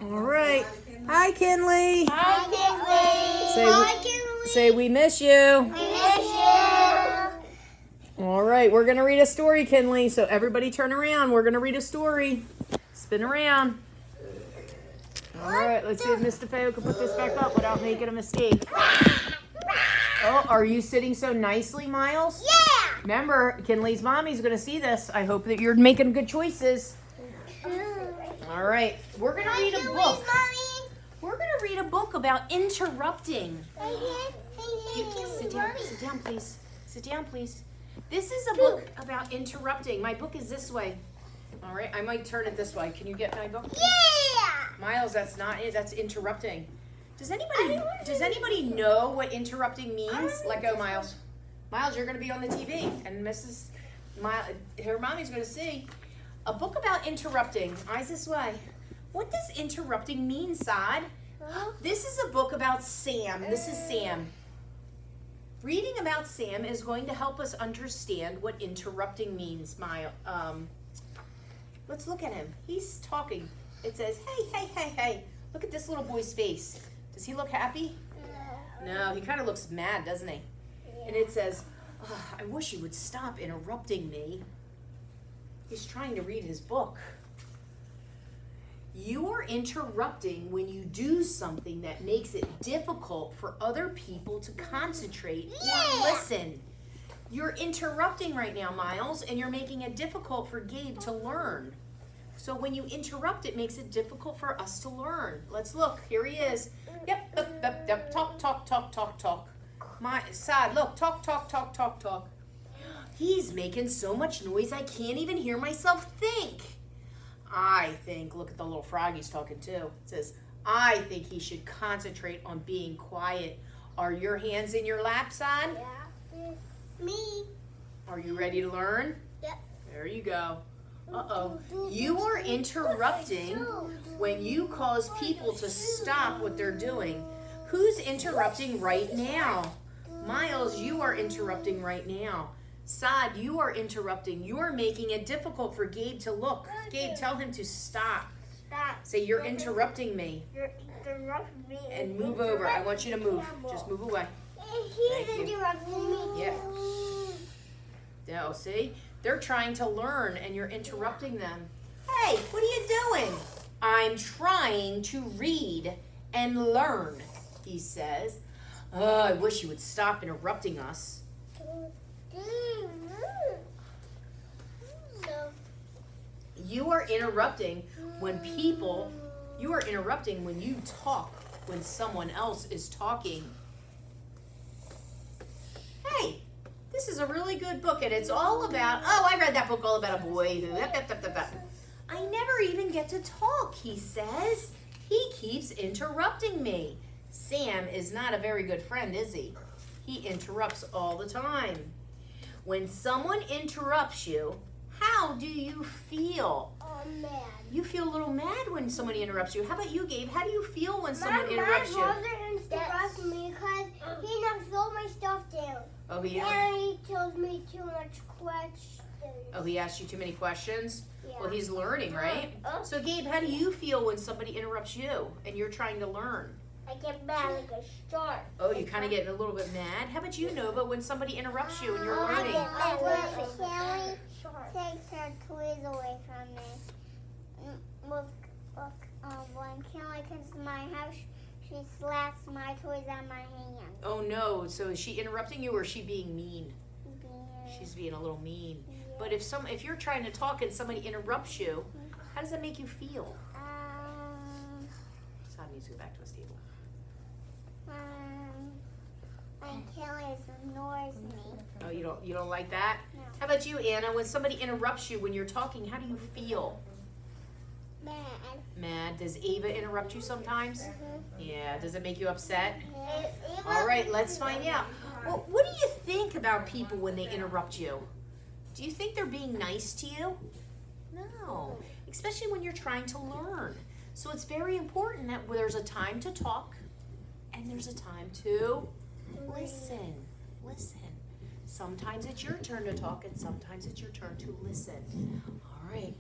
All right. Hi, Kinley. Hi, Kinley. Hi, Kinley. Say we miss you. We miss you. All right, we're going to read a story, Kinley. So everybody turn around. We're going to read a story. Spin around. All right, let's see if Mr. Feo can put this back up without making a mistake. Oh, are you sitting so nicely, Miles? Yeah. Remember, Kinley's mommy's going to see this. I hope that you're making good choices. All right, we're going to read a book. We're going to read a book about interrupting. Sit down, please. Sit down, please. This is a book about interrupting. My book is this way. All right, I might turn it this way. Can you get my book? Yeah. Miles, that's not it. That's interrupting. Does anybody know what interrupting means? Let go, Miles. Miles, you're going to be on the TV, and her mommy's going to see a book about interrupting. Eyes this way. What does interrupting mean, Saad? This is a book about Sam. This is Sam. Reading about Sam is going to help us understand what interrupting means. Let's look at him. He's talking. It says, hey. Look at this little boy's face. Does he look happy? No, he kind of looks mad, doesn't he? And it says, I wish he would stop interrupting me. He's trying to read his book. You are interrupting when you do something that makes it difficult for other people to concentrate or listen. You're interrupting right now, Miles, and you're making it difficult for Gabe to learn. So when you interrupt, it makes it difficult for us to learn. Let's look. Here he is. Yep. Talk. Saad, look. Talk. He's making so much noise I can't even hear myself think. I think, look at the little frog he's talking to. It says, I think he should concentrate on being quiet. Are your hands in your lap, Saad? Yeah. Me. Are you ready to learn? Yep. There you go. You are interrupting when you cause people to stop what they're doing. Who's interrupting right now? Miles, you are interrupting right now. Saad, you are interrupting. You are making it difficult for Gabe to look. Gabe, tell him to stop. Stop. Say, you're interrupting me. You're interrupting me. And move over. I want you to move. Just move away. He's interrupting me. Yeah. No, see? They're trying to learn and you're interrupting them. Hey, what are you doing? I'm trying to read and learn, he says. Oh, I wish you would stop interrupting us. You are interrupting when you talk when someone else is talking. Hey, this is a really good book, and it's all about, I read that book all about a boy who, I never even get to talk, he says. He keeps interrupting me. Sam is not a very good friend, is he? He interrupts all the time. When someone interrupts you, how do you feel? Oh, mad. You feel a little mad when somebody interrupts you. How about you, Gabe? How do you feel when someone interrupts you? My brother interrupts me because he knocks all my stuff down. Oh, And he tells me too much questions. Oh, he asked you too many questions? Yeah. Well, he's learning, right? So, Gabe, how do you feel when somebody interrupts you and you're trying to learn? I get mad like a shark. Oh, you kind of get a little bit mad? How about you, Nova, when somebody interrupts you and you're learning? I get mad like a shark. Takes her toys away from me. When Kelly comes to my house, she slaps my toys out of my hand. Oh, no. So is she interrupting you or is she being mean? She's being a little mean. Yeah. But if you're trying to talk and somebody interrupts you, how does that make you feel? Saad needs to go back to his table. When Kelly ignores me. Oh, you don't like that? No. How about you, Anna? When somebody interrupts you when you're talking, how do you feel? Mad. Mad. Does Ava interrupt you sometimes? Yeah. Does it make you upset? Yeah. All right, let's find out. Well, what do you think about people when they interrupt you? Do you think they're being nice to you? No. Especially when you're trying to learn. So it's very important that there's a time to talk and there's a time to listen. Sometimes it's your turn to talk and sometimes it's your turn to listen. All right.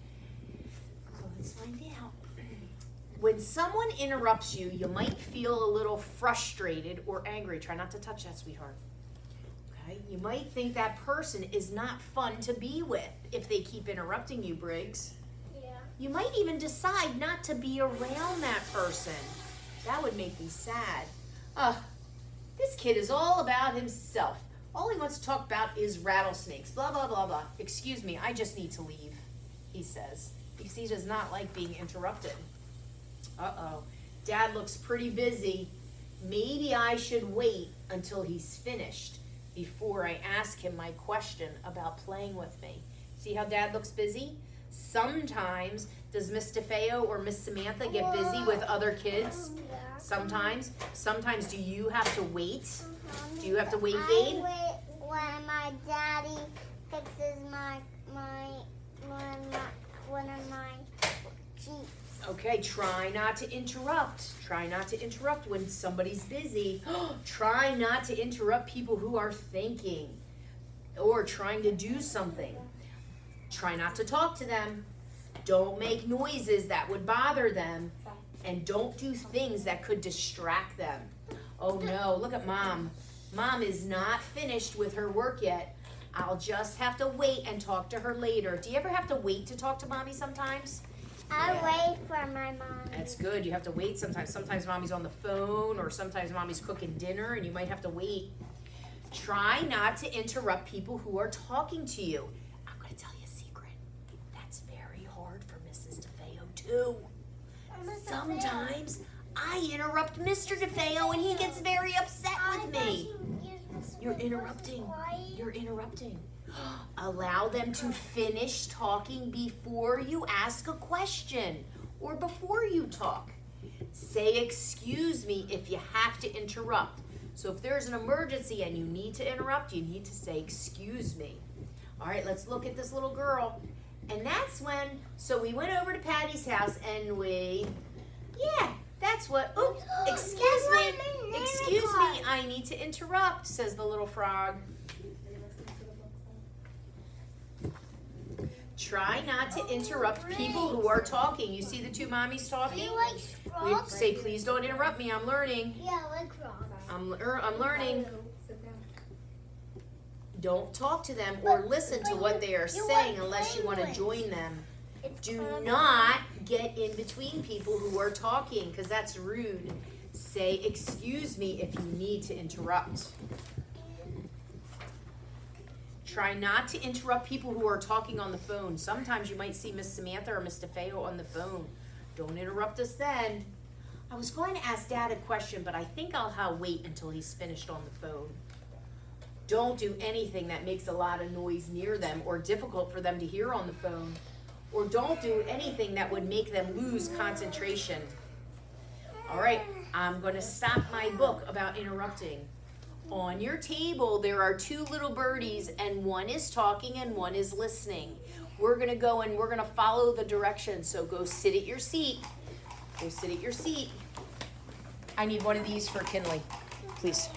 So let's find out. when someone interrupts you, you might feel a little frustrated or angry. Try not to touch that, sweetheart. Okay? You might think that person is not fun to be with if they keep interrupting you, Briggs. Yeah. You might even decide not to be around that person. That would make me sad. This kid is all about himself. All he wants to talk about is rattlesnakes. Blah, blah, blah, blah. Excuse me, I just need to leave, he says, because he does not like being interrupted. Uh-oh. Dad looks pretty busy. Maybe I should wait until he's finished before I ask him my question about playing with me. See how Dad looks busy? Sometimes, does Miss DeFeo or Miss Samantha get busy with other kids? Sometimes. Sometimes do you have to wait? Do you have to wait, Vade? I wait when my daddy fixes one of my Jeeps. Okay, try not to interrupt. Try not to interrupt when somebody's busy. Try not to interrupt people who are thinking or trying to do something. Try not to talk to them. Don't make noises that would bother them. And don't do things that could distract them. Oh no, look at Mom. Mom is not finished with her work yet. I'll just have to wait and talk to her later. Do you ever have to wait to talk to Mommy sometimes? I wait for my mom. That's good. You have to wait sometimes. Sometimes Mommy's on the phone or sometimes Mommy's cooking dinner and you might have to wait. Try not to interrupt people who are talking to you. I'm going to tell you a secret. That's very hard for Mrs. DeFeo too. Sometimes I interrupt Mr. DeFeo and he gets very upset with me. You're interrupting. You're interrupting. Allow them to finish talking before you ask a question or before you talk. Say excuse me if you have to interrupt. So if there's an emergency and you need to interrupt, you need to say excuse me. All right, let's look at this little girl. And that's when, so we went over to Patty's house and that's what, oops, excuse me, I need to interrupt, says the little frog. Try not to interrupt people who are talking. You see the two mommies talking? We say, please don't interrupt me, I'm learning. Yeah, like frogs. I'm learning. Don't talk to them or listen to what they are saying unless you want to join them. Do not get in between people who are talking because that's rude. Say excuse me if you need to interrupt. Try not to interrupt people who are talking on the phone. Sometimes you might see Miss Samantha or Miss DeFeo on the phone. Don't interrupt us then. I was going to ask Dad a question, but I think I'll wait until he's finished on the phone. Don't do anything that makes a lot of noise near them or difficult for them to hear on the phone. Or don't do anything that would make them lose concentration. All right, I'm going to stop my book about interrupting. On your table, there are two little birdies, and one is talking and one is listening. We're going to go and we're going to follow the directions. So go sit at your seat. Go sit at your seat. I need one of these for Kinley, please.